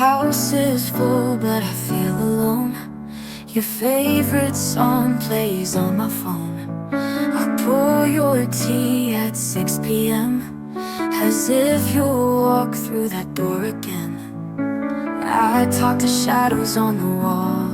house is full, but I feel alone. Your favorite song plays on my phone. I pour your tea at 6 p.m. as if you'll walk through that door again. I talk to shadows on the wall,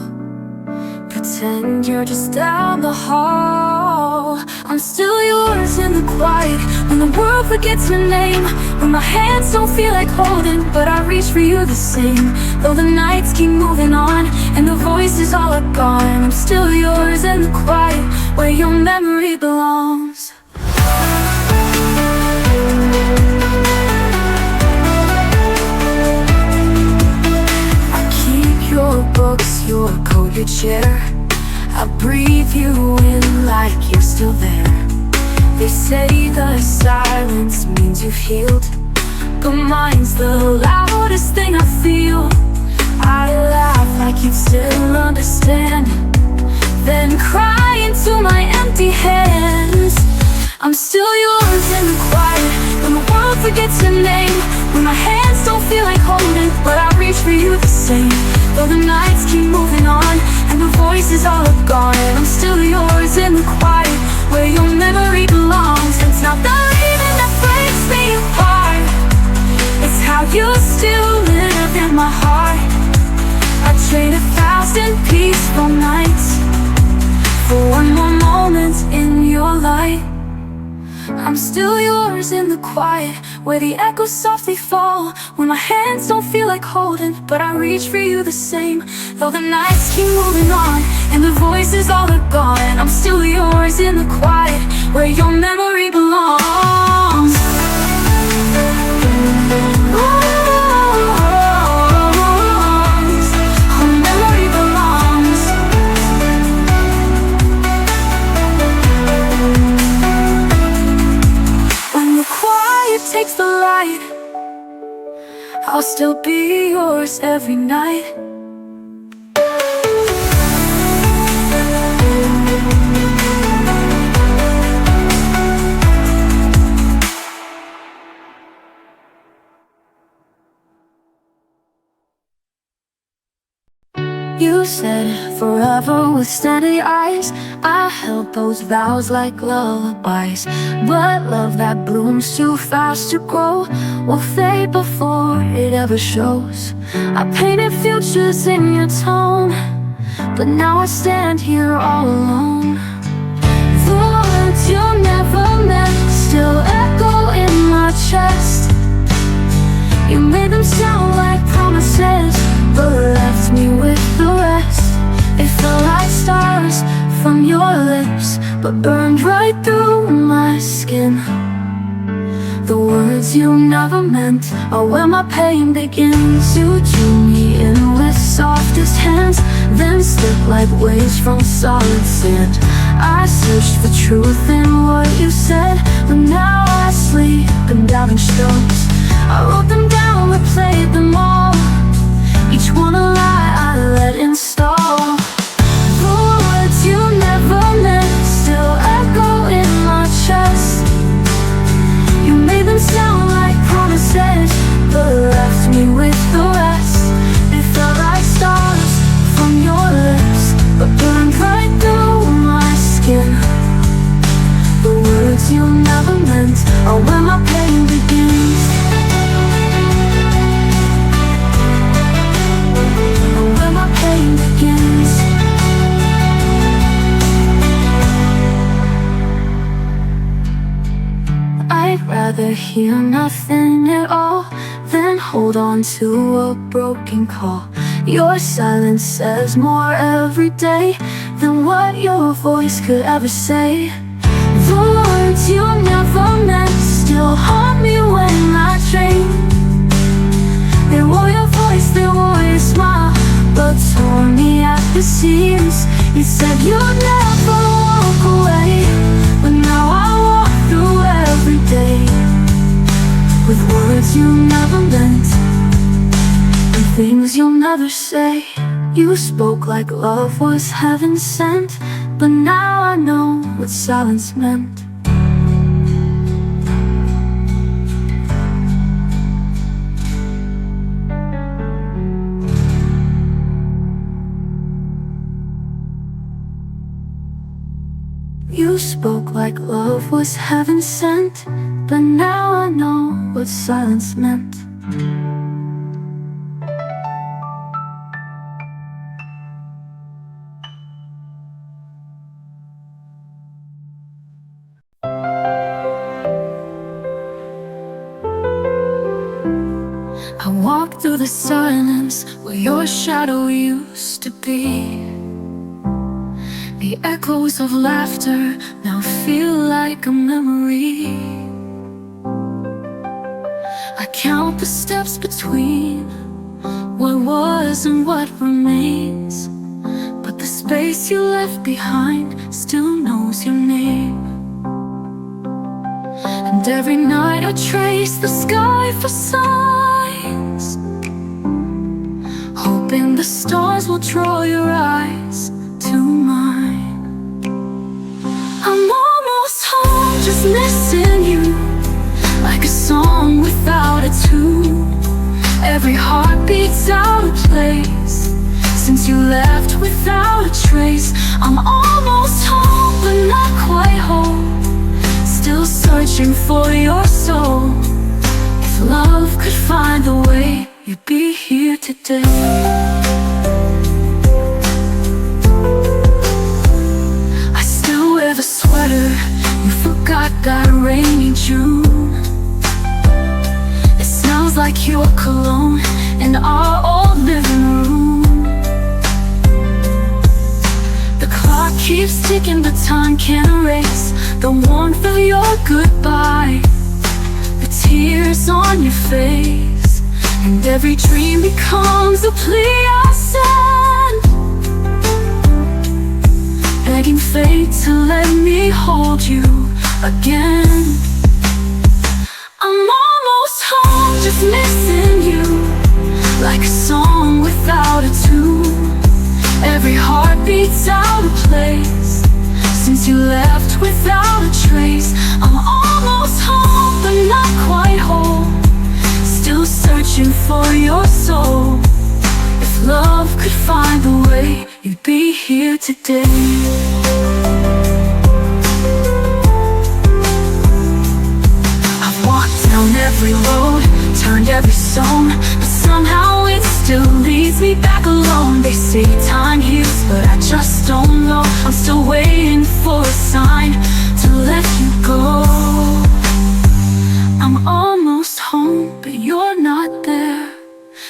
pretend you're just down the hall. I'm still yours in the quiet, when the world forgets your name, when my hands don't feel like holding, but I reach for you the same. Though the nights keep moving on, and the voices all are gone, I'm still yours in the quiet, where your memory belongs. I keep your books, your coat, your chair. I breathe you in like you're still there. They say the silence means you've healed, but mine's the loudest thing I feel. I laugh like you still understand, then cry into my empty hands. I'm still yours in the quiet, when the world forgets your name, when my hands don't feel like holding, but I reach for you the same. Though the nights keep moving on, and the voices all are gone, I'm still yours in the quiet, where your memory belongs. It's not the leaving that breaks me apart, it's how you still live in my heart. I trade 1,000 peaceful nights for one more moment in your light. I'm still yours in the quiet, where the echoes softly fall, when my hands don't feel like holding, but I reach for you the same. Though the nights keep moving on, and the voices all are gone, I'm still yours in the quiet, where your memory belongs. Takes the light, I'll still be yours every night. You said forever with steady eyes, I held those vows like lullabies. But love that blooms too fast to grow will fade before it ever shows. I painted futures in your tone, but now I stand here all alone. The words you never meant still echo in my chest. You made them sound like promises, but left me with the rest. It felt like stars from your lips, but burned right through my skin. The words you never meant are where my pain begins. You drew me in with softest hands, then slipped like waves from solid sand. I searched for truth in what you said, but now I sleep in doubting stones. I wrote them down, replayed them all, each one a lie I let install. The words you never meant still echo in my chest. You made them sound like promises, but left me with the rest. They felt like stars from your lips, but burned right through my skin. The words you never meant are where my pain begins. I'd rather hear nothing at all than hold on to a broken call. Your silence says more every day than what your voice could ever say. The words you never meant still haunt me when I dream. They wore your voice, they wore your smile, but tore me at the seams. You said you'd never walk away, but now I walk through every day with words you never meant and things you'll never say. You spoke like love was heaven sent, but now I know what silence meant. You spoke like love was heaven sent, but now I know what silence meant. I walk through the silence where your shadow used to be. The echoes of laughter now feel like a memory. I count the steps between what was and what remains, but the space you left behind still knows your name. And every night I trace the sky for signs, hoping the stars will draw your eyes to mine. I'm almost home, just missing you, like a song without a tune. Every heart beats out of place since you left without a trace. I'm almost home, but not quite home, still searching for your soul. If love could find a way, you'd be here today. The sweater you forgot that rainy June. It smells like your cologne in our old living room. The clock keeps ticking, but time can't erase the warmth of your goodbye, the tears on your face, and every dream becomes a plea I send, begging fate to let me hold you again. I'm almost home, just missing you, like a song without a tune. Every heart beats out of place since you left without a trace. I'm almost home, but not quite home, still searching for your soul. If love could find a way, you'd be here today. I've walked down every road, turned every stone, but somehow it still leads me back alone. They say time heals, but I just don't know. I'm still waiting for a sign to let you go. I'm almost home, but you're not there,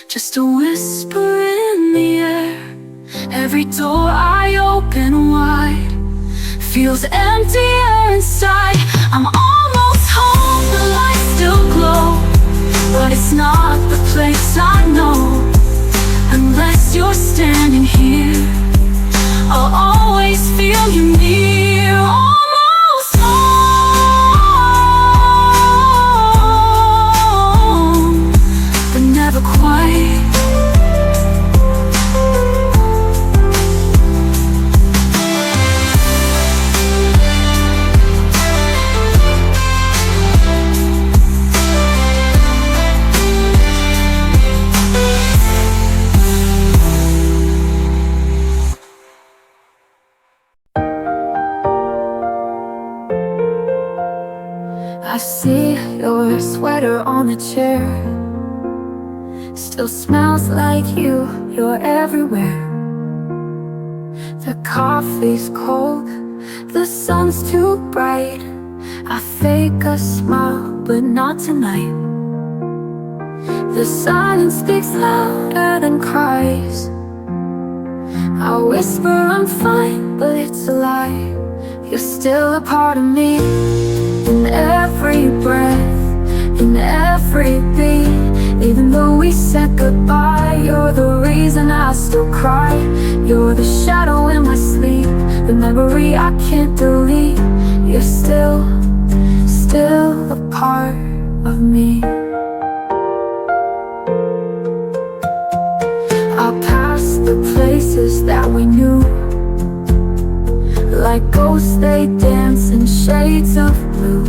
just a whisper in the air. Every door I open wide feels emptier inside. I'm almost home, the lights still glow, but it's not the place I know. Unless you're standing here, I'll always feel you near. Almost home, but never quite. I see your sweater on the chair, still smells like you, you're everywhere. The coffee's cold, the sun's too bright. I fake a smile, but not tonight. The silence speaks louder than cries. I whisper I'm fine, but it's a lie. You're still a part of me, in every breath, in every beat. Even though we said goodbye, you're the reason I still cry. You're the shadow in my sleep, the memory I can't delete. You're still a part of me. I'll pass the places that we knew, like ghosts they dance in shades of blue.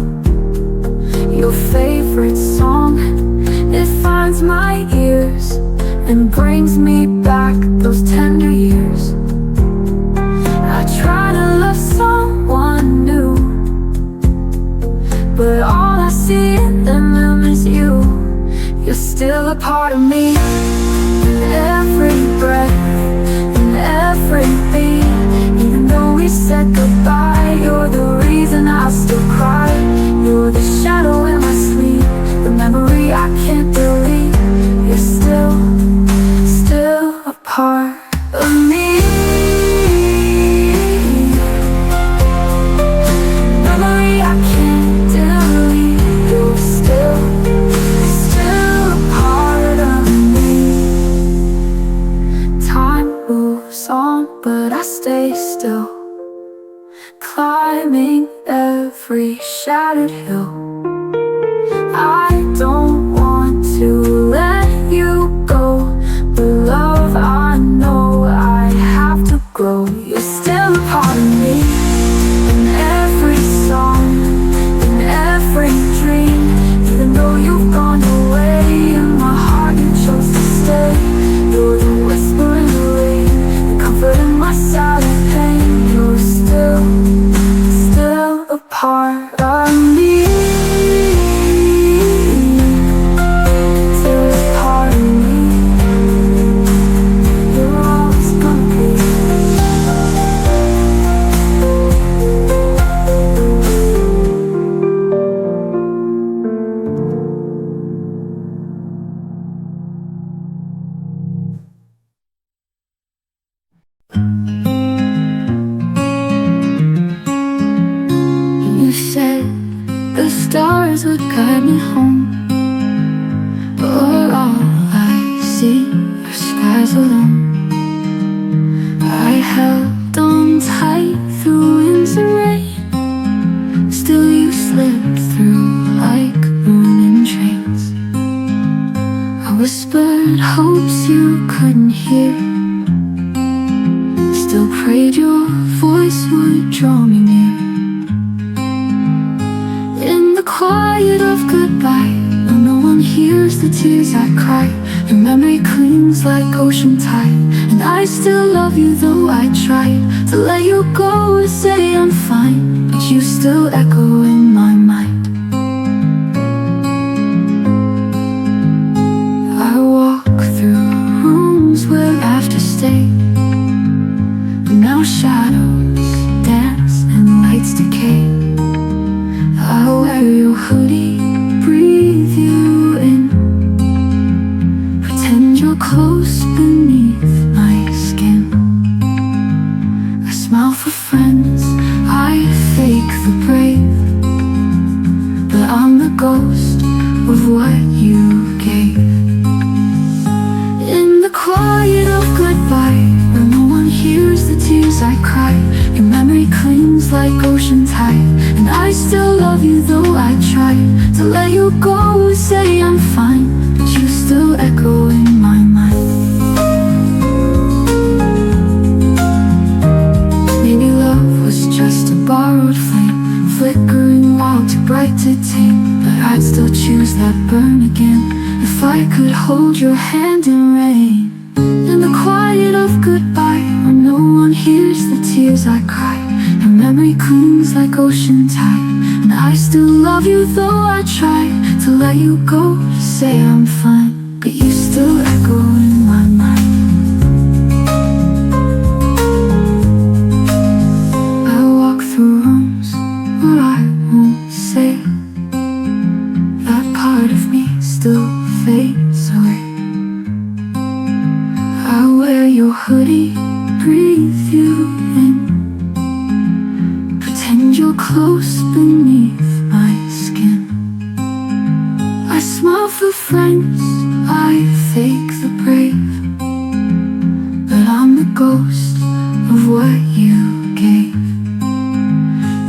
Your favorite song, it finds my ears and brings me back those tender years. I try to love someone new, a part of me. In every breath, in every beat, even though we said goodbye, you're the reason I still cry. You're the shadow in my sleep, the memory I can't delete. You're still a part of me. Memory I can't delete. You're still a part of me. Time moves on, but I stay still, climbing every shattered hill. I don't want to let you go, but love, I know I have to grow. You're still a part of me. In every song, in every dream, even though you've gone away, in my heart you chose to stay. You're the whisper in the rain, the comfort in my silent pain. You're still a part of me. Still a part of me. You're always gonna be. You said the stars would guide me home, but all I see are skies alone. I held on tight through winds and rain, still you slipped through like burning trains. I whispered hopes you couldn't hear, still prayed your voice would draw me near. In the quiet of goodbye, when no one hears the tears I cry, your memory clings like ocean tide, and I still love you though I tried to let you go and say I'm fine, but you still echo in my mind. I walk through rooms where laughter stayed, but now shadows dance and lights decay. I wear your hoodie, breathe you in, pretend you're close beneath my skin. I smile for friends, I fake the brave, but I'm the ghost of what you gave. In the quiet of goodbye, where no one hears the tears I cry, your memory clings like ocean tide, and I still love you though I try to let you go and say I'm fine, but you still echo in my mind. Maybe love was just a borrowed flame, flickering wild, too bright to tame, but I'd still choose that burn again if I could hold your hand in rain. In the quiet of goodbye, where no one hears the tears I cry, your memory clings like ocean tide, and I still love you though I try to let you go, to say I'm fine, but you still echo in my mind. I walk through rooms where I won't say, that part of me still fades away. I wear your hoodie, breathe you in, pretend you're close beneath my skin. I smile for friends, I fake the brave, but I'm the ghost of what you gave.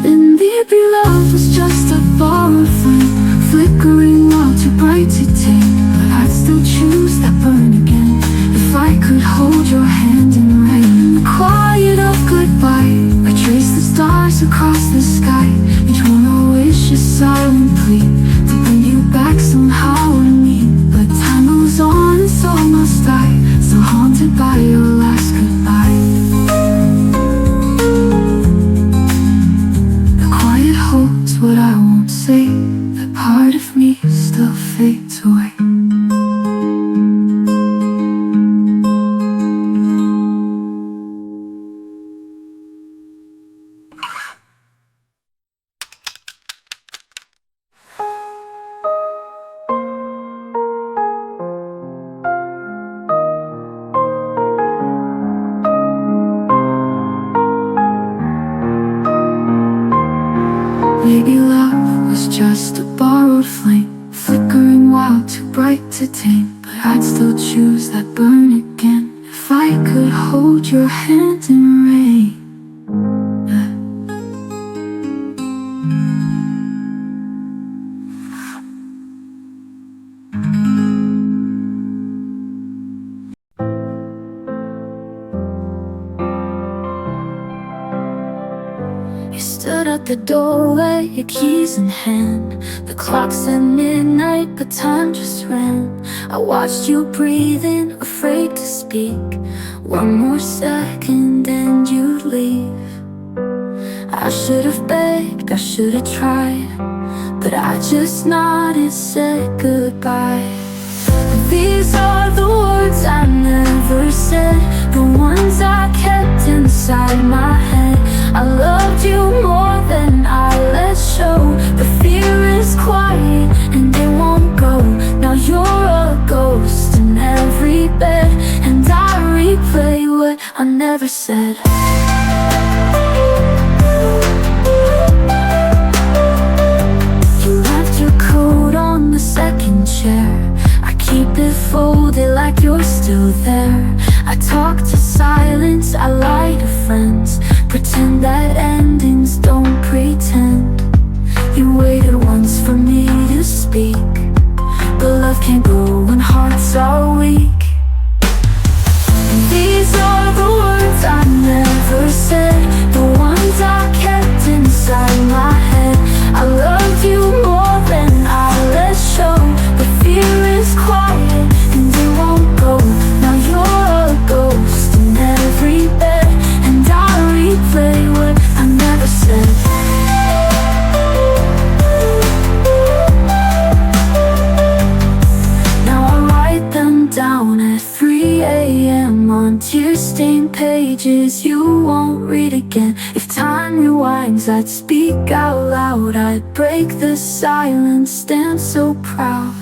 And maybe love was just a borrowed flame, flickering wild, too bright to tame, but I'd still choose that burn again if I could hold your hand in rain. In the quiet of goodbye, I trace the stars across the sky, each one a wish, a silent plea to bring you back somehow to me. But time moves on and so must I, still haunted by your last goodbye. The quiet holds what I won't say, that part of me still fades away. Maybe love was just a borrowed flame, flickering wild, too bright to tame. But I'd still choose that burn again if I could hold your hand in rain. You stood at the doorway, your keys in hand. The clock said midnight, but time just ran. I watched you breathing, afraid to speak. One more second and you'd leave. I should have begged, I should have tried, but I just nodded, said goodbye. These are the words I never said, the ones I kept inside my head. I loved you more than I let show. The fear is quiet and it won't go. Now you're a ghost in every bed, and I replay what I never said. You left your coat on the second chair. I keep it folded like you're still there. I talk to silence, I lie to friends, pretend that endings don't pretend. You waited once for me to speak, but love can't grow when hearts are weak. And these are the words I never said, the ones I kept inside my head. I loved you more than I let show. The fear is quiet and it won't go. Now you're a ghost in every bed, and I replay what I never said. Now I write them down at 3 a.m. on tear-stained pages you won't read again. If time rewinds, I'd speak out loud. I'd break the silence, stand so proud.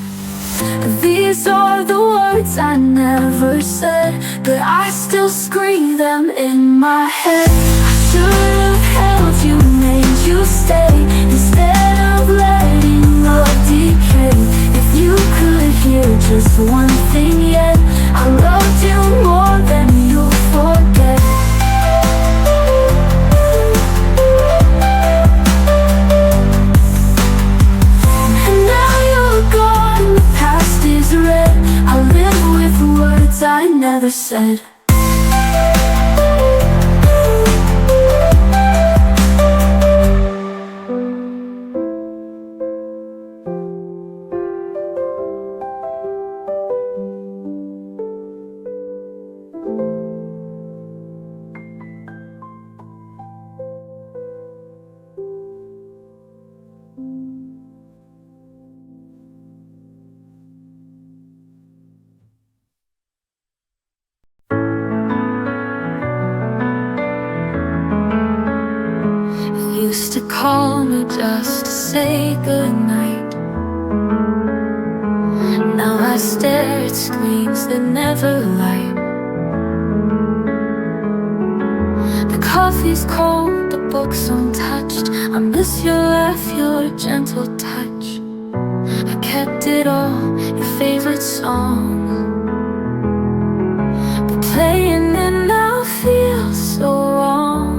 These are the words I never said, but I still scream them in my head. I should have held you, made you stay, instead of letting love decay. If you could hear just one thing yet, I loved you more than you'll forget. And now you're gone, the past is red. I live with words I never said. Used to call me just to say goodnight. Now I stare at screens that never light. The coffee's cold, the book's untouched. I miss your laugh, your gentle touch. I kept it all, your favorite song, but playing it now feels so wrong.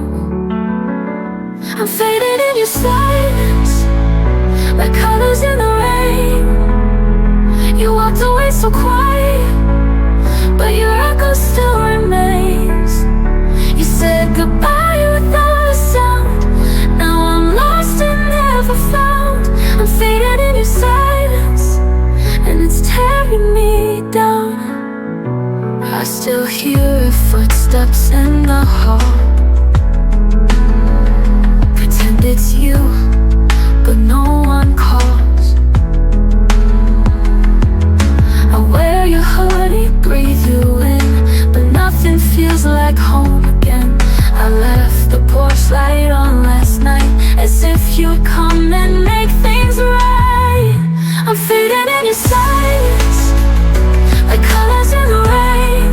I'm fading in your silence, like colors in the rain. You walked away so quiet, but your echo still remains. You said goodbye without a sound. Now I'm lost and never found. I'm fading in your silence, and it's tearing me down. I still hear footsteps in the hall. It's you, but no one calls. I wear your hoodie, breathe you in, but nothing feels like home again. I left the porch light on last night, as if you'd come and make things right. I'm fading in your silence, like colors in the rain.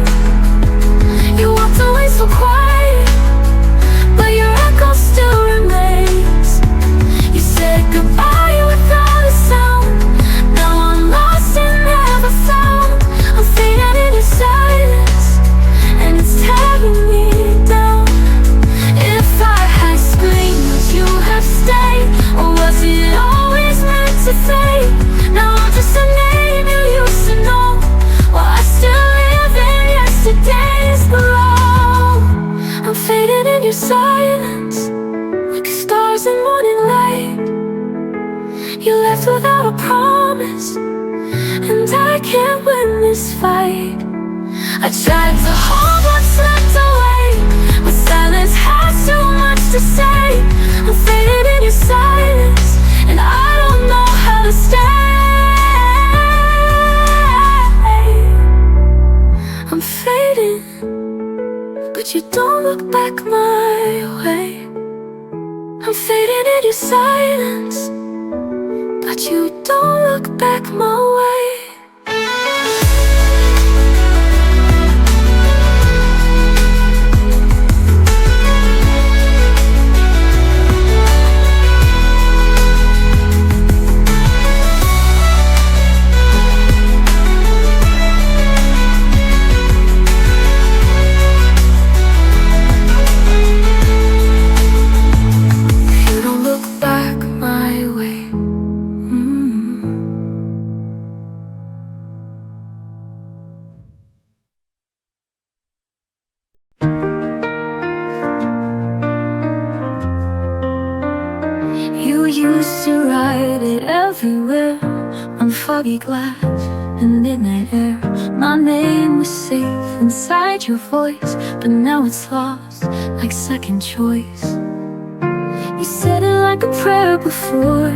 You walked away so quiet, but your echo still remains. You said lives without a promise, and I can't win this fight. I tried to hold what's left away, but silence has too much to say. I'm fading in your silence, and I don't know how to stay. I'm fading, but you don't look back my way. I'm fading in your silence, but you don't look back my way. Used to write it everywhere on foggy glass and midnight air. My name was safe inside your voice, but now it's lost like second choice. You said it like a prayer before,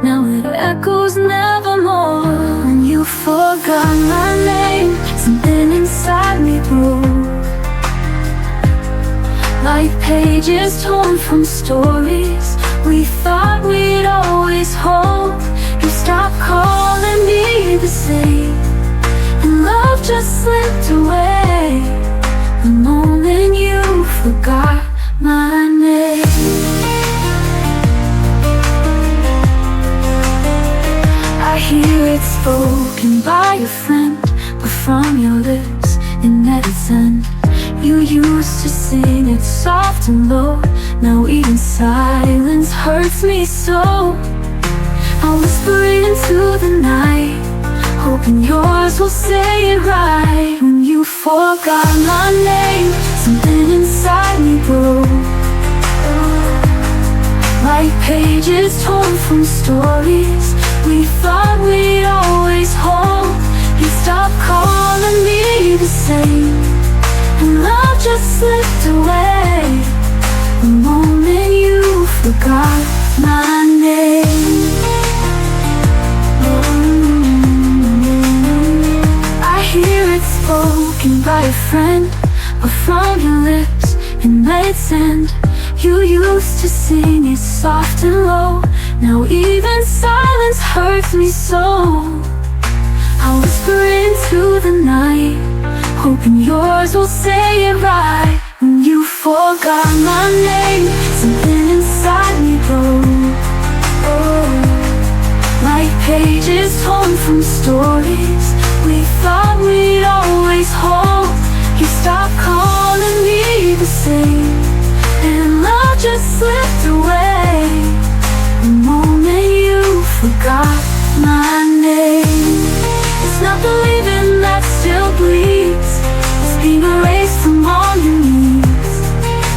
now it echoes nevermore. When you forgot my name, something inside me broke, like pages torn from stories we thought we'd always hold. You stopped calling me the same, and love just slipped away the moment you forgot my name. I hear it spoken by a friend, but from your lips it never sent. You used to sing it soft and low, now even silence hurts me so. I whisper into the night, hoping yours will say it right. When you forgot my name, something inside me broke, like pages torn from stories we thought we'd always hold. You stopped calling me the same, and love just slipped away the moment you forgot my name. I hear it spoken by a friend, but from your lips it might send. You used to sing it soft and low, now even silence hurts me so. I whisper into the night, hoping yours will say it right. When you forgot my name, something inside me broke, like pages torn from stories we thought we'd always hold. You stopped calling me the same, and love just slipped away the moment you forgot my name. It's not believing that still bleeds, it's being erased from all your knees.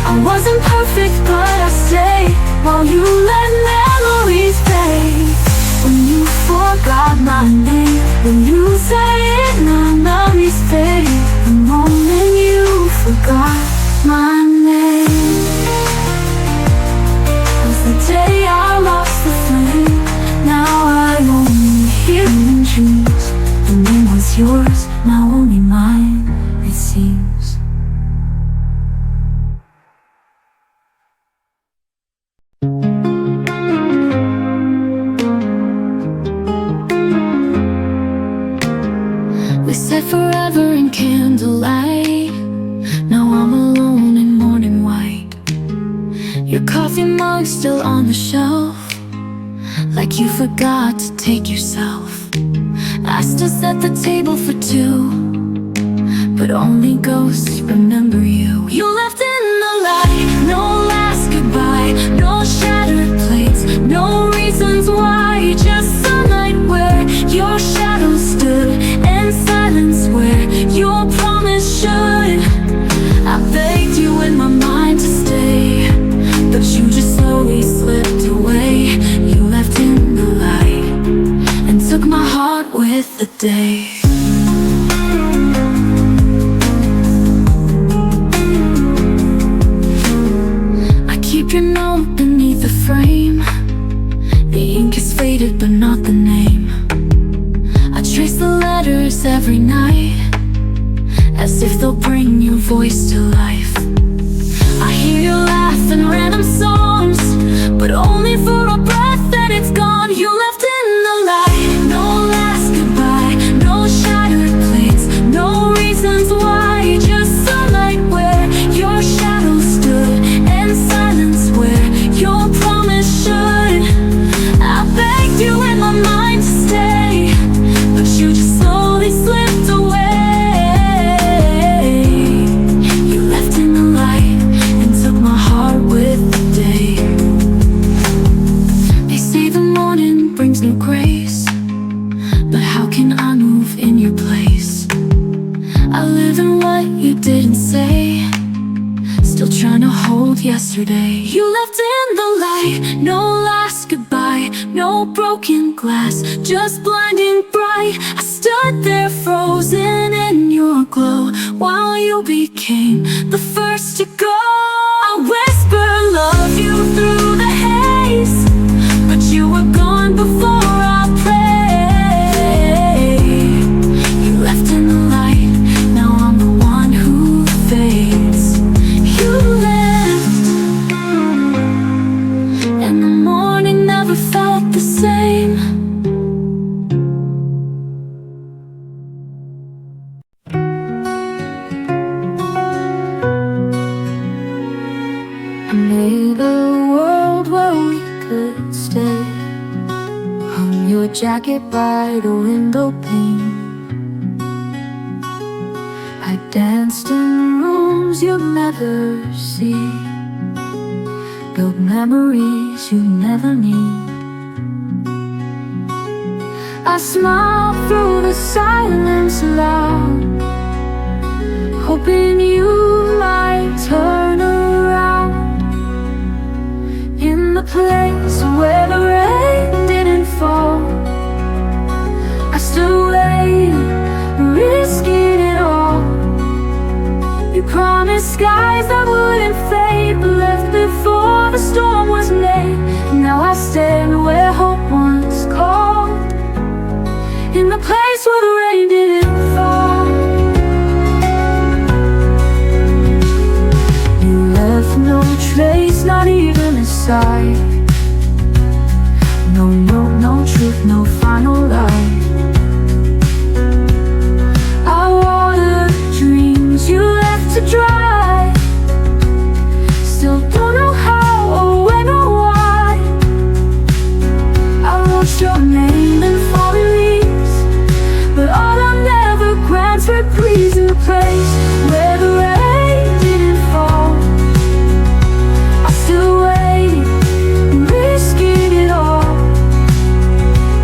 I wasn't perfect, but I stayed while you let memories fade. When you forgot my name, when you say it, now memories fade the moment you forgot my name. Was the day I lost the flame, now I only hear in dreams. The name was yours, now only mine, it seems. We said forever in candlelight, now I'm alone in morning white. Your coffee mug still on the shelf, like you forgot to take yourself. I still set the table for two, but only ghosts remember you. You left in the light, no last goodbye, no shattered plates, no reasons why, just sunlight where your shadow stood, and silence where your promise should. I begged you in my mind to stay, but you just slowly slipped away. You left in the light, day. I keep your note beneath the frame. The ink is faded but not the name. I trace the letters every night, as if they'll bring your voice to life. I hear you laugh in random songs, but only for a breath, then it's gone. You left in the light. No last goodbye, no shattered plates, no reasons why, just sunlight where your shadow stood, and silence where your promise should. I begged you in my mind to stay, but you just slowly slipped away. You left in the light and took my heart with the day. They say the morning brings new grace, but how can I move in your place? I live in what you didn't say, still trying to hold yesterday. You left in the light, no last goodbye, no broken glass, just blinding bright. I stood there frozen in your glow, while you became the first to go. I whisper love you through the haze, but you were gone before I pray. You left in the light, now I'm the one who fades. You left, and the morning never felt the same. I made a world where we could stay, hung your jacket by the window pane. I danced in rooms you'd never see, built memories you never need. I smiled through the silence loud, hoping you might turn around. In the place where the rain didn't fall, I stood waiting, risking it all. You promised skies that wouldn't fade, but left before the storm was made. Now I stand where hope once called, in the place where the rain didn't fall. You left no trace, not even a sigh. No note, no truth, no final lie. I watered dreams you left to dry, still don't know how or when or why. I wrote your name in falling leaves, but autumn never grants reprise. In the place where the rain didn't fall, I still waiting, risking it all.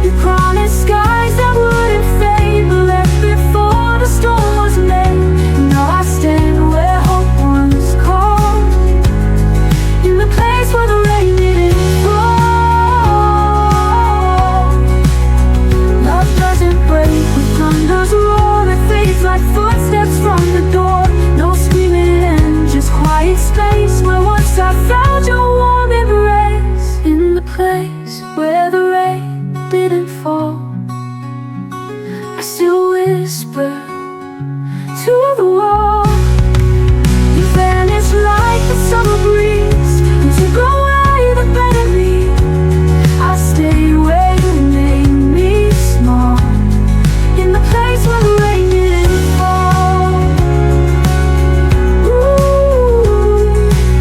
You promised skies that wouldn't fade, but left before the storm was made. Now I stand where hope once called, in the place where the rain didn't fall. Love doesn't break with thunder's roar, it fades like footsteps from the door. No screaming end, just quiet space where once I felt your warm embrace. In the place where the rain didn't fall, I still whisper to the wall. You vanished like the summer breeze, and took away the better me. I stayed where you made me small, in the place where the rain didn't fall. Ooh,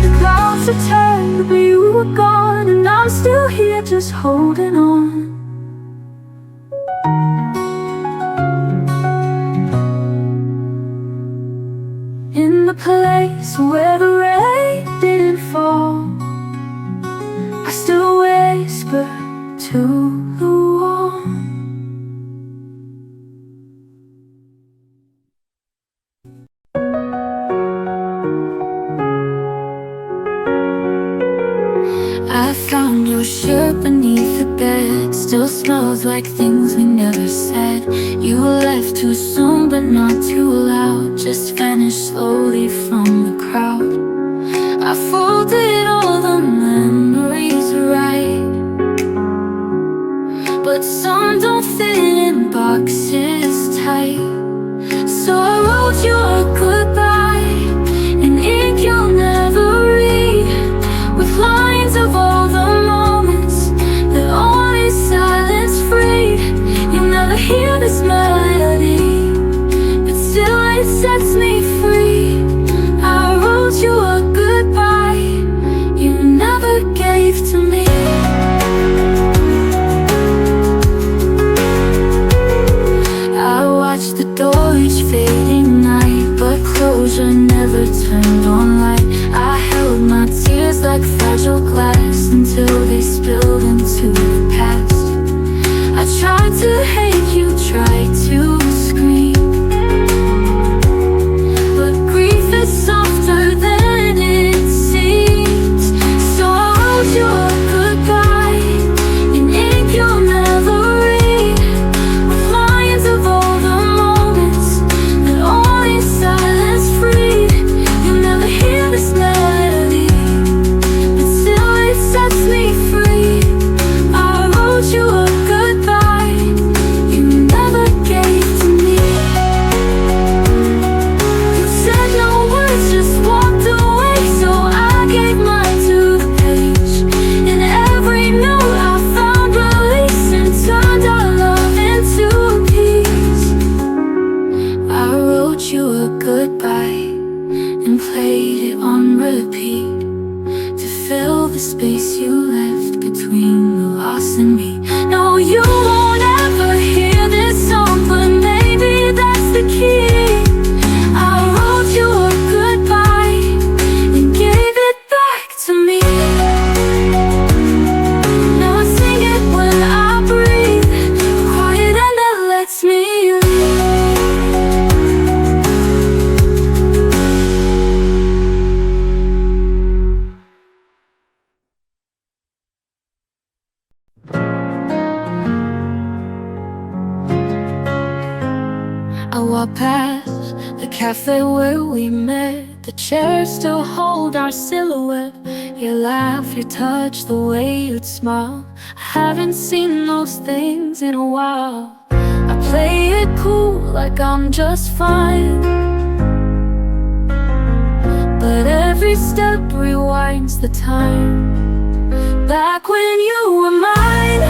the clouds have turned, but you were gone, and I'm still here just holding on. In the place where the rain didn't fall, I still whisper to the wall. I found your shirt beneath the bed, still smells like things we never said. You left too soon but not too loud, just vanished slowly from the crowd. I folded all the memories right, but some don't fit in boxes tight. So I wrote you a goodbye in ink you'll never read, with lines of all the moments that only silence freed. You never hear this melody, but still it sets me free. I wrote you a goodbye you never gave to me. I watched the door each fading night, but closure never turned on light. I held my tears like fragile glass until they spilled into the past. I tried to hate you, tried to scream, but grief is softer than it seems. So I wrote you a goodbye in ink you'll never read, with lines of all the moments that only silence freed. You'll never hear this melody, but still it sets me free. I wrote you a goodbye you never gave to me. You said no words, just walked away, so I gave mine to the page. In every note I found release and turned our love into peace. I wrote you a goodbye and played it on repeat to fill the space you left between the loss and me. No, you won't ever hear this song, but maybe that's the key. I wrote you a goodbye and gave it back to me. Now I sing it when I breathe, quiet and that lets me leave. I walk past the cafe where we met. The chairs still hold our silhouette. Your laugh, your touch, the way you'd smile. I haven't seen those things in a while. I play it cool like I'm just fine, but every step rewinds the time. Back when you were mine,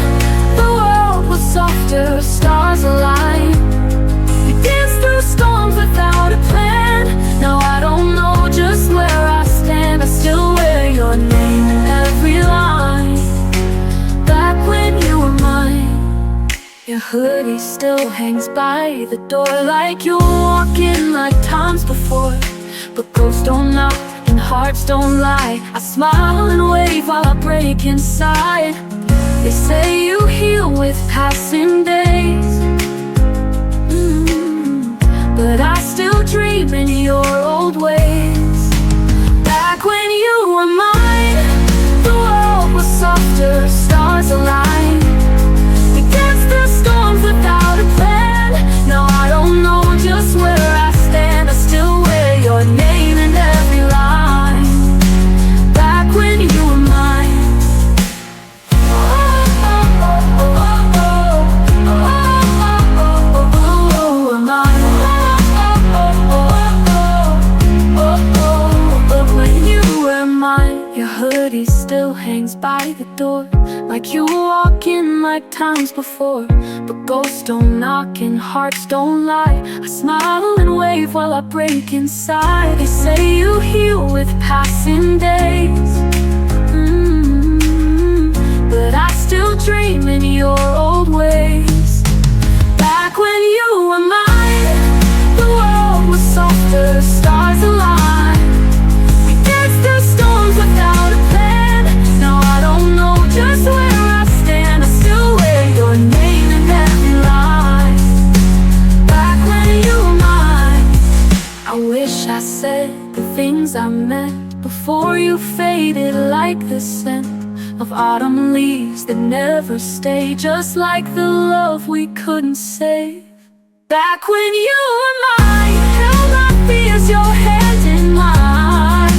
the world was softer, stars aligned. Dance through storms without a plan. Now I don't know just where I stand. I still wear your name in every line. Back when you were mine, your hoodie still hangs by the door, like you're walking like times before. But ghosts don't knock and hearts don't lie. I smile and wave while I break inside. They say you heal with passing days, but I still dream in your old ways. Back when you were mine, the world was softer, stars aligned. We danced through storms without a plan. Now I don't know just where I stand. I still wear your name in every line. Back when you were mine. Hoodie still hangs by the door, like you walk in like times before. But ghosts don't knock and hearts don't lie. I smile and wave while I break inside. They say you heal with passing days, but I still dream in your old ways. Back when you were mine, the world was softer, stars aligned. We danced through storms without a plan. Now I don't know just where I stand. I still wear your name in every line. Back when you were mine, I wish I said the things I meant before you faded like the scent of autumn leaves that never stay, just like the love we couldn't save. Back when you were mine, held my fears, your hand in mine.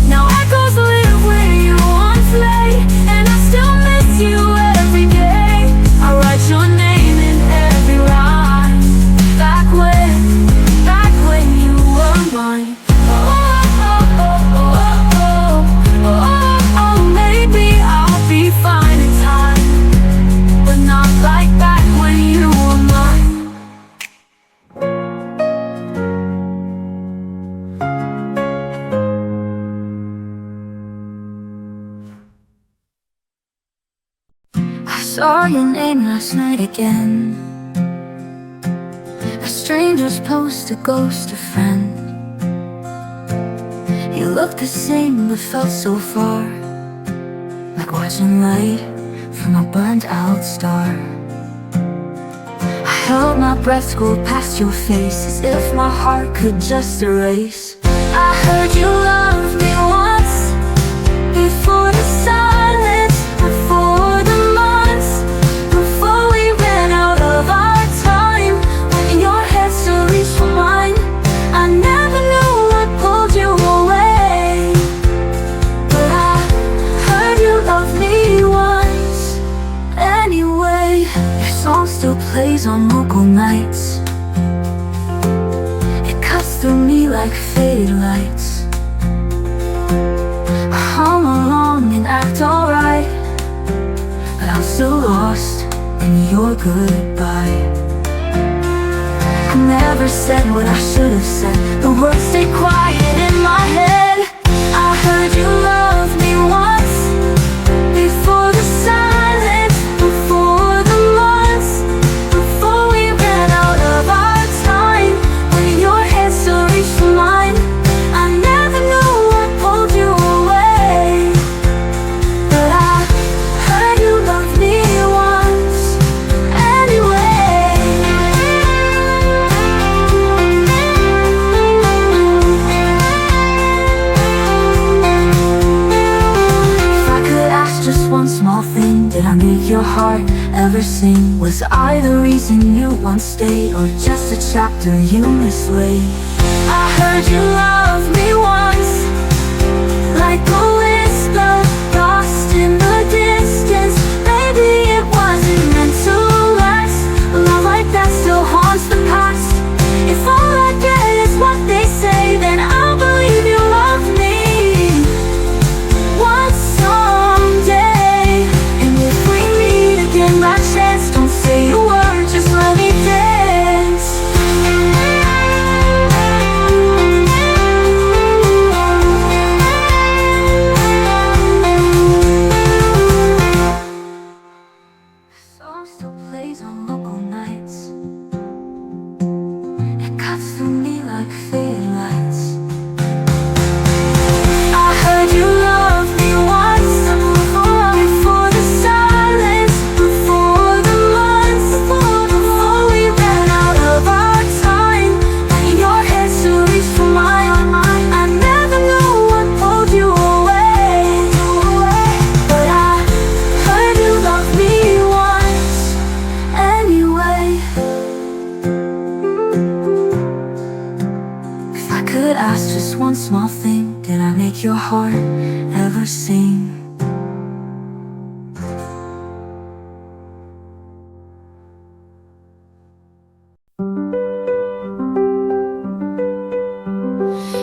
Now echoes live where you once lay, and I still miss you every day. I write your name in every rhyme. Back when you were mine. Maybe I'll be fine in time, but not like back when you were mine. I saw your name last night again. A stranger's post, a ghost, a friend. You looked the same but felt so far, like watching light from a burnt out star. I held my breath, scrolled past your face, as if my heart could just erase. I heard you loved me once, before the silence, before the months, before we ran out of our time. When your head still reached for mine, I never knew what pulled you away, but I heard you loved me once anyway. Your song still plays on local nights. It cuts through me like faded lights. I hum along and act alright, but I'm still lost in your goodbye. I never said what I should have said. The words stayed quiet in my head. I heard you loved me once, before the silence, before the months, before we ran out of our time. When your head still reached for mine, I never knew what pulled you away, but I heard you loved me once anyway. If I could ask just one small thing, did I make your heart ever sing? Was I the reason you once stayed, or just a chapter you mislaid? I heard you loved me once, like a whisper lost in the distance. Maybe it wasn't meant to last. A love like that still haunts the past. If all I get is what they say, then I'll believe you love me once someday. And if we meet again by chance, don't say a word, just let me dance. Song still plays on local nights. It cuts through me like faded lights. I heard you loved me once, before the silence, before the months, before we ran out of our time. When your head still reached for mine, I never knew what pulled you away, but I heard you loved me once anyway. If I could ask just one small thing, did I make your heart ever sing?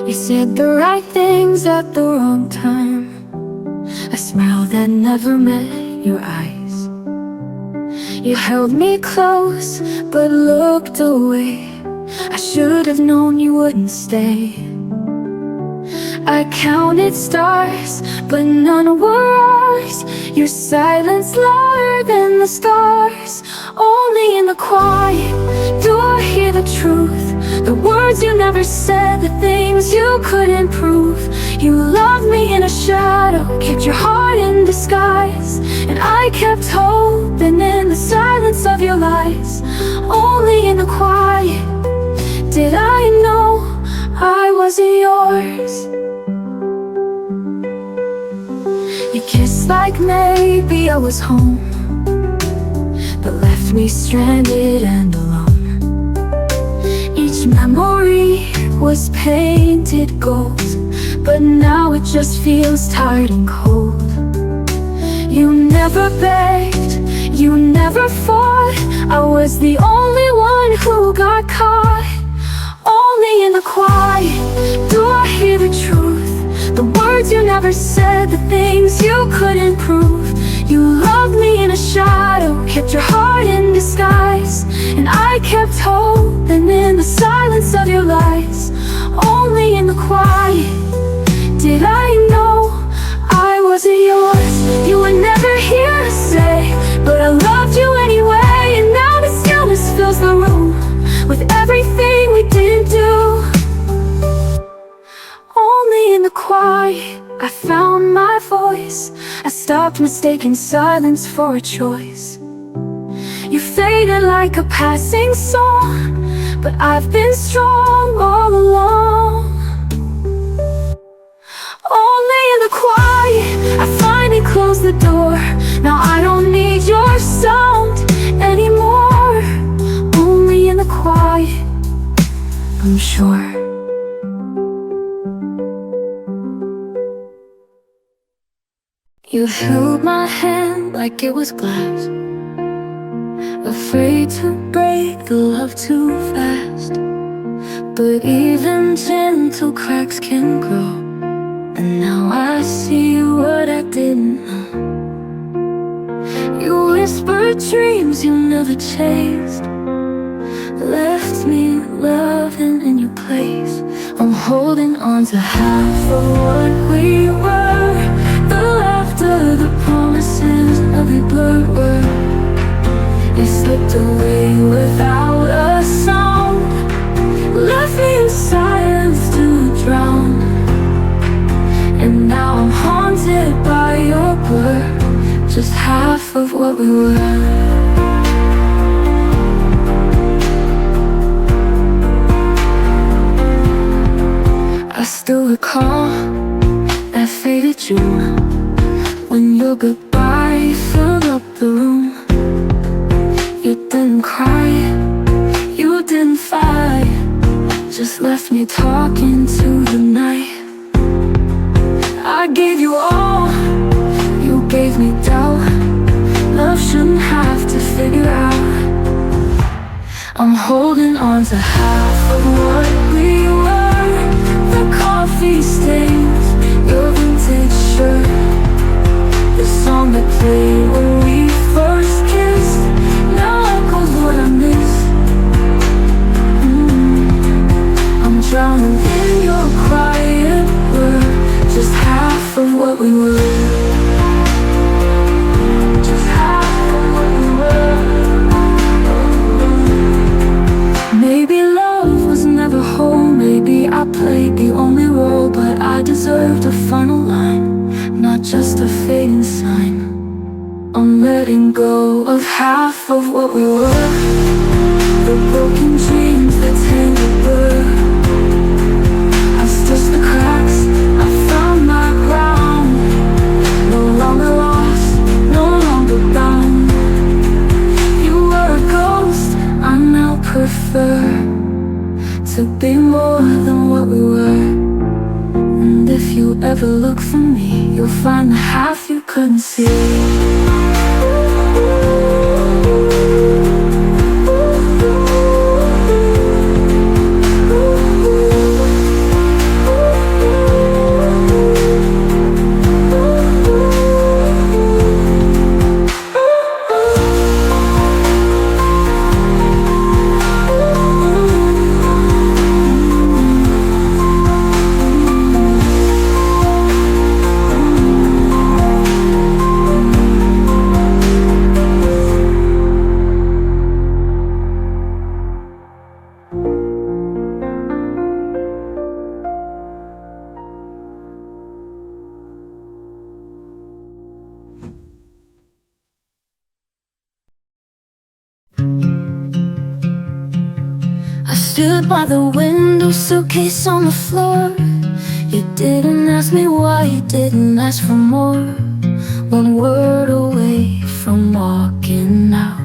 You said the right things at the wrong time, a smile that never met your eyes. You held me close but looked away. I should have known you wouldn't stay. I counted stars, but none were ours. Your silence louder than the stars. Only in the quiet do I hear the truth, the words you never said, the things you couldn't prove. You loved me in a shadow, kept your heart in disguise, and I kept hoping in the silence of your lies. Only in the quiet did I know I wasn't yours. You kissed like maybe I was home, but left me stranded and alone. Each memory was painted gold, but now it just feels tired and cold. You never begged, you never fought. I was the only one who got caught. Only in the quiet do I hear the truth, the words you never said, the things you couldn't prove. You loved me in a shadow, kept your heart in disguise, and I kept hoping in the silence of your lies. Only in the quiet did I know I wasn't yours. You were never here to say, but I loved you anyway. And now the stillness fills the room with everything we didn't do. Only in the quiet I found my voice. I stopped mistaking silence for a choice. You faded like a passing song, but I've been strong all along. Only in the quiet I finally closed the door. Now I don't need your sound anymore. Only in the quiet I'm sure. You held my hand like it was glass, afraid to break the love too fast. But even gentle cracks can grow, and now I see what I didn't know. You whispered dreams you never chased, left me loving in your place. I'm holding on to half of what we were, the laughter, the promises, every blurred word. It slipped away without a sound, left me in silence to drown. And now I'm haunted by your blur, just half of what we were. I still recall that faded June, when your goodbye filled up the room. You didn't cry, you didn't fight, just left me talking to the night. I gave you all, you gave me doubt. Love shouldn't have to figure out. I'm holding on to half of what we were, the coffee stains, your vintage shirt, the song that played when we first kissed, now echoes what I miss. I'm drowning in your quiet word, just half of what we were. Just half of what we were. Maybe love was never whole, maybe I played the only role, but I deserved a final line, not just a fading sign. I'm letting go of half of what we were, the broken dreams that tangled blur. I've stitched the cracks, I found my ground, no longer lost, no longer bound. You were a ghost, I now prefer to be more than what we were. And if you ever look for me, you'll find the half you couldn't see. Stood by the window, suitcase on the floor. You didn't ask me why, you didn't ask for more. one word away from walking out,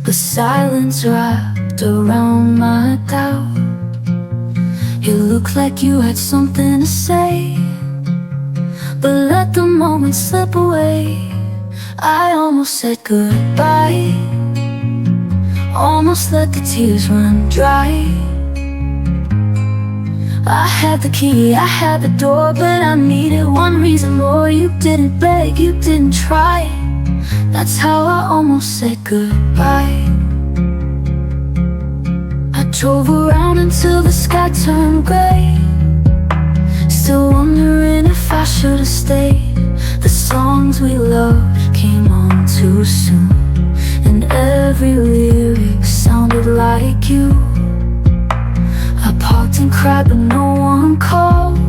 but silence wrapped around my doubt. You looked like you had something to say, but let the moment slip away. I almost said goodbye, almost let the tears run dry. I had the key, I had the door, but I needed one reason more. You didn't beg, you didn't try. That's how I almost said goodbye. I drove around until the sky turned gray, still wondering if I should have stayed. The songs we loved came on too soon, and every lyric sounded like you. I parked and cried but no one called,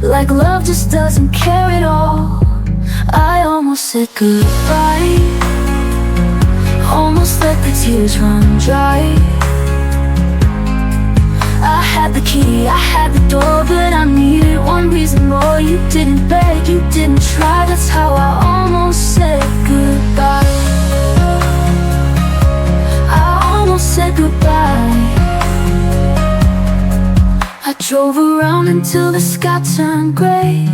like love just doesn't care at all. I almost said goodbye, almost let the tears run dry. I had the key, I had the door, but I needed one reason more. You didn't beg, you didn't try. That's how I almost said goodbye. I almost said goodbye. I drove around until the sky turned gray,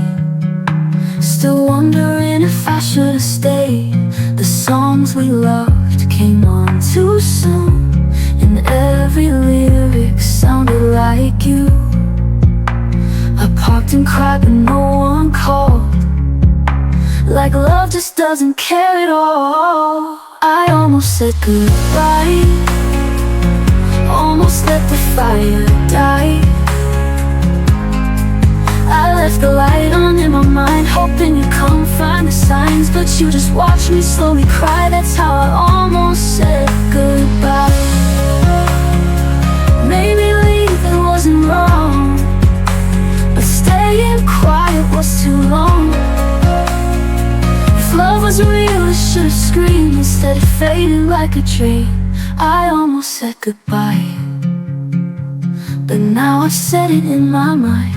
still wondering if I should have stayed. The songs we loved came on too soon, and every lyric sounded like you. I parked and cried but no one called, like love just doesn't care at all. I almost said goodbye, almost let the fire die. I left the light on in my mind, hoping you'd come find the signs, but you just watched me slowly cry. That's how I almost said goodbye. Maybe leaving wasn't wrong, but staying quiet was too long. If love was real, it should've screamed. Instead it faded like a dream. I almost said goodbye, but now I've said it in my mind.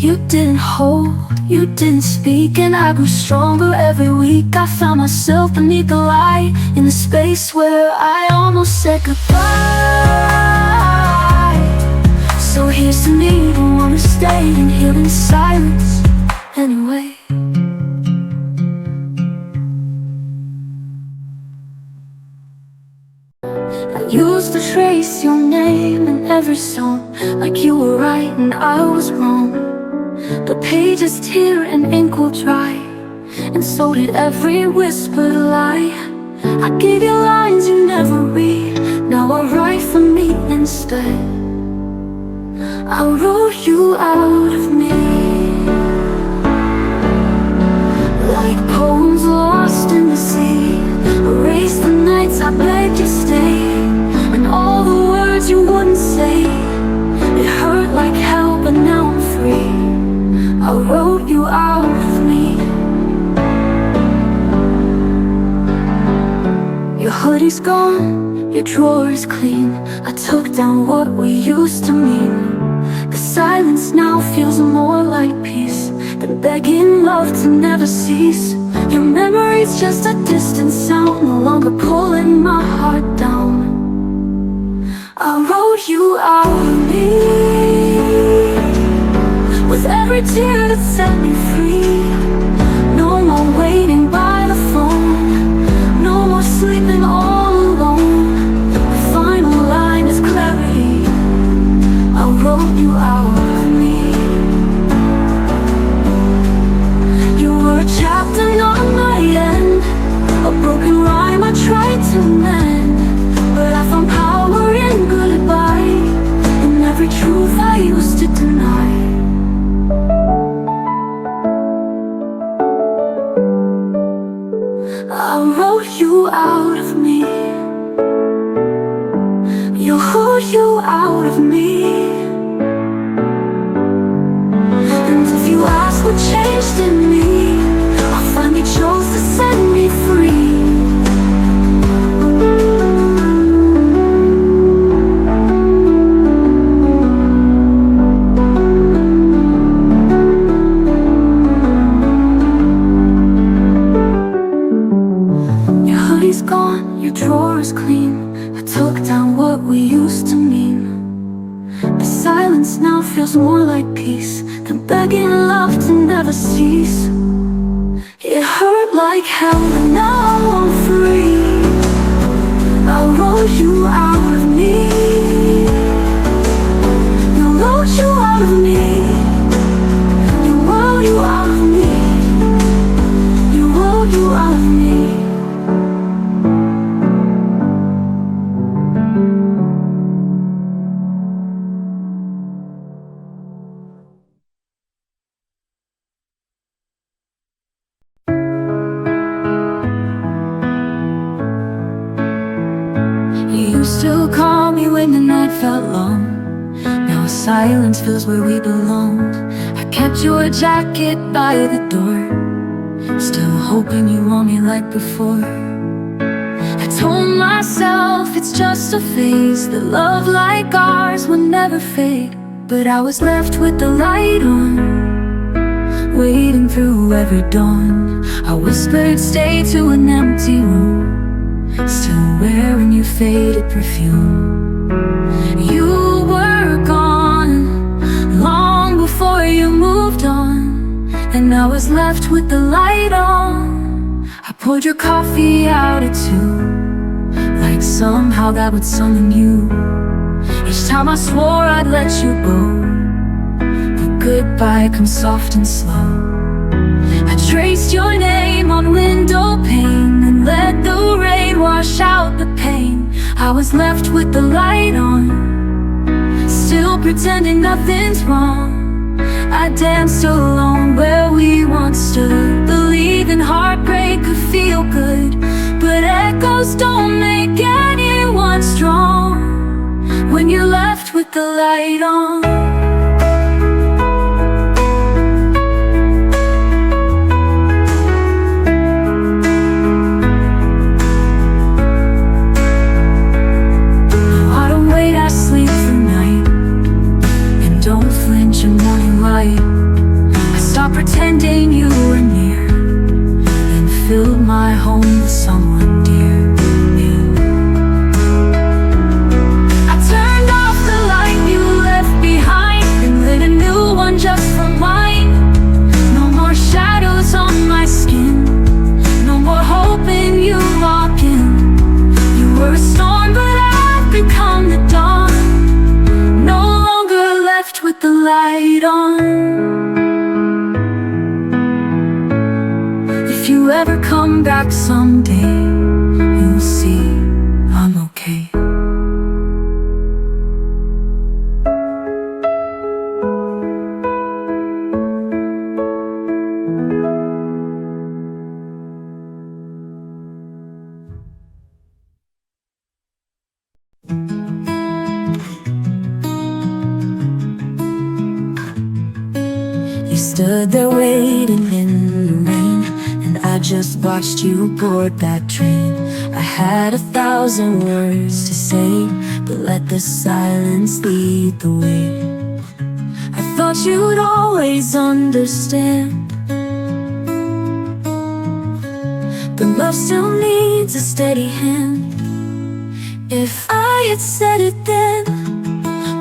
You didn't hold, you didn't speak, and I grew stronger every week. I found myself beneath the light, in the space where I almost said goodbye. So here's to me, who wanna stay and heal in silence anyway. I used to trace your name in every song, like you were right and I was wrong. But pages tear and ink will dry, and so did every whispered lie. I gave you lines you never read, now I write for me instead. I wrote you out of me, like poems lost in the sea. Erased the nights I begged you stay, and all the words you wouldn't say. It hurt like hell, but now I'm free. I wrote you out of me. Your hoodie's gone, your drawer is clean. I took down what we used to mean. The silence now feels more like peace than begging love to never cease. Your memory's just a distant sound, no longer pulling my heart down. I wrote you out of me, with every tear that set me free. No more waiting by the phone, no more sleeping all alone. The final line is clarity. I wrote you out of me. You were a chapter, not my end, a broken rhyme I tried to mend. But I found power in goodbye, in every truth I used to deny. I wrote you out of me. You wrote you out of me. And if you ask what changed in me, I finally chose to set me free. gone, your drawer is clean. I took down what we used to mean. The silence now feels more like peace than begging love to never cease. It hurt like hell, but now I'm free. I wrote you out of me. You wrote you out of me. You wrote you out of me. You wrote you out of me. You used to call me when the night felt long. Now silence feels where we belonged. I kept your jacket by the door, still hoping you want me like before. I told myself it's just a phase, that love like ours would never fade. But I was left with the light on, waiting through every dawn. I whispered stay to an empty room, still wearing your faded perfume. You were gone long before you moved on, and I was left with the light on. I poured your coffee out at 2, like somehow that would summon you. Each time I swore I'd let you go, but goodbye comes soft and slow. I traced your name on window pane and let the rain wash out the pain. I was left with the light on, still pretending nothing's wrong. I danced alone where we once stood, believing heartbreak could feel good. But echoes don't make anyone strong when you're left with the light on. Pretending you were near, and filled my home with someone dear. I turned off the light you left behind and lit a new one just for mine. No more shadows on my skin, no more hoping you walk in. You were a storm, but I've become the dawn, no longer left with the light on. If you ever come back someday, you'll see I'm okay. You stood there waiting in the rain, I just watched you board that train. I had 1,000 words to say, but let the silence lead the way. I thought you'd always understand, but love still needs a steady hand. If I had said it then,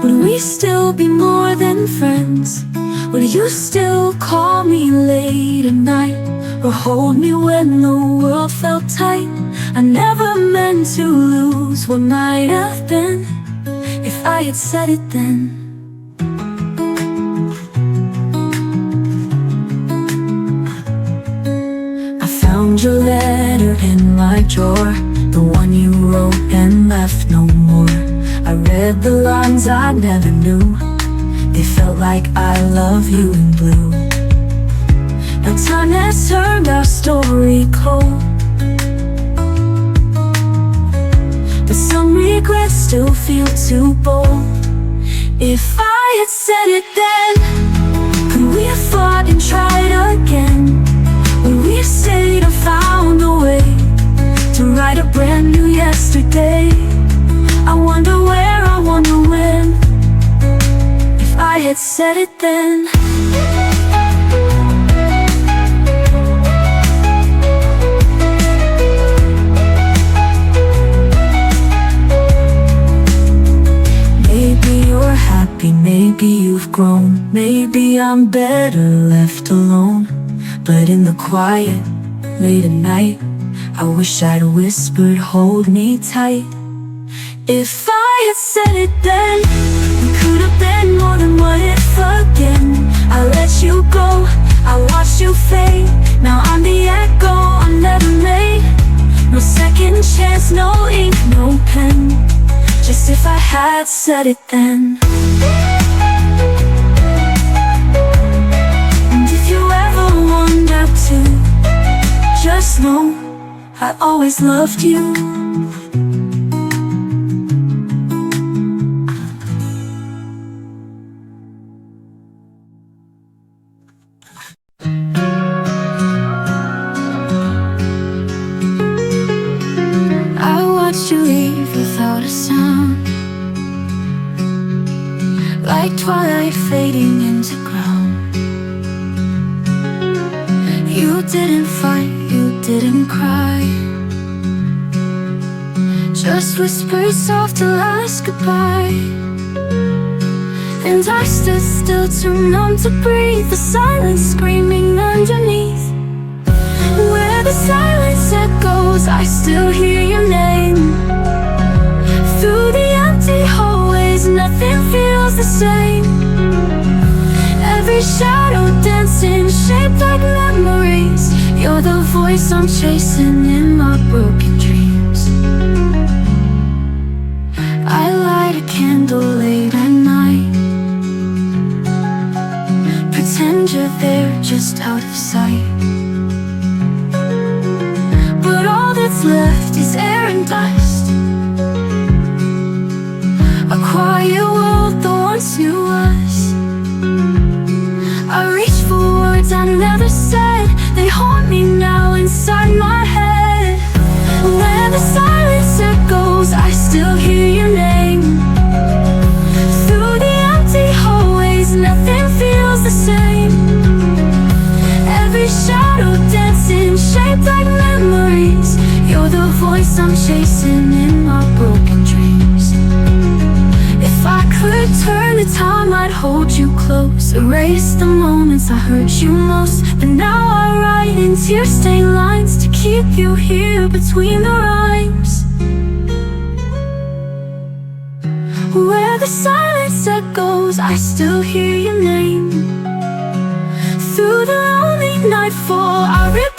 would we still be more than friends? Would you still call me late at night, or hold me when the world felt tight? I never meant to lose what might have been, if I had said it then. I found your letter in my drawer, the one you wrote and left no more. I read the lines I never knew, they felt like I love you in blue. Now time has turned our story cold, but some regrets still feel too bold. If I had said it then, could we have fought and tried again? Would we have stayed and found a way to write a brand new yesterday? I wonder where, I wonder when, if I had said it then. you've grown. Maybe I'm better left alone, but in the quiet, late at night, I wish I'd whispered, hold me tight. If I had said it then, we could have been more than what if again. I let you go, I watched you fade. Now I'm the echo I never made. No second chance, no ink, no pen. Just if I had said it then. And if you ever wonder to, just know I always loved you. You leave without a sound, like twilight fading into ground. You didn't fight, you didn't cry, just whispered soft to last goodbye. And I stood still, too numb to breathe, the silence screaming underneath. Where the silence echoes, I still hear your name. Through the empty hallways, nothing feels the same. Every shadow dancing, shaped like memories. You're the voice I'm chasing in my broken dreams. I light a candle late at night, pretend you're there just out of sight. But all that's left is air and dust, a quiet world that once knew us. I reach for words I never said, they haunt me now inside my head. Where the silence echoes, I still hear your name. Through the empty hallways, nothing feels the same. Every shadow dancing, shaped like memories. You're the voice I'm chasing in my broken dreams. If I could turn the time, I'd hold you close, erase the moments I hurt you most. But now I write in tear-stained lines to keep you here between the rhymes. Where the silence echoes, I still hear your name. Through the lonely nightfall, I rip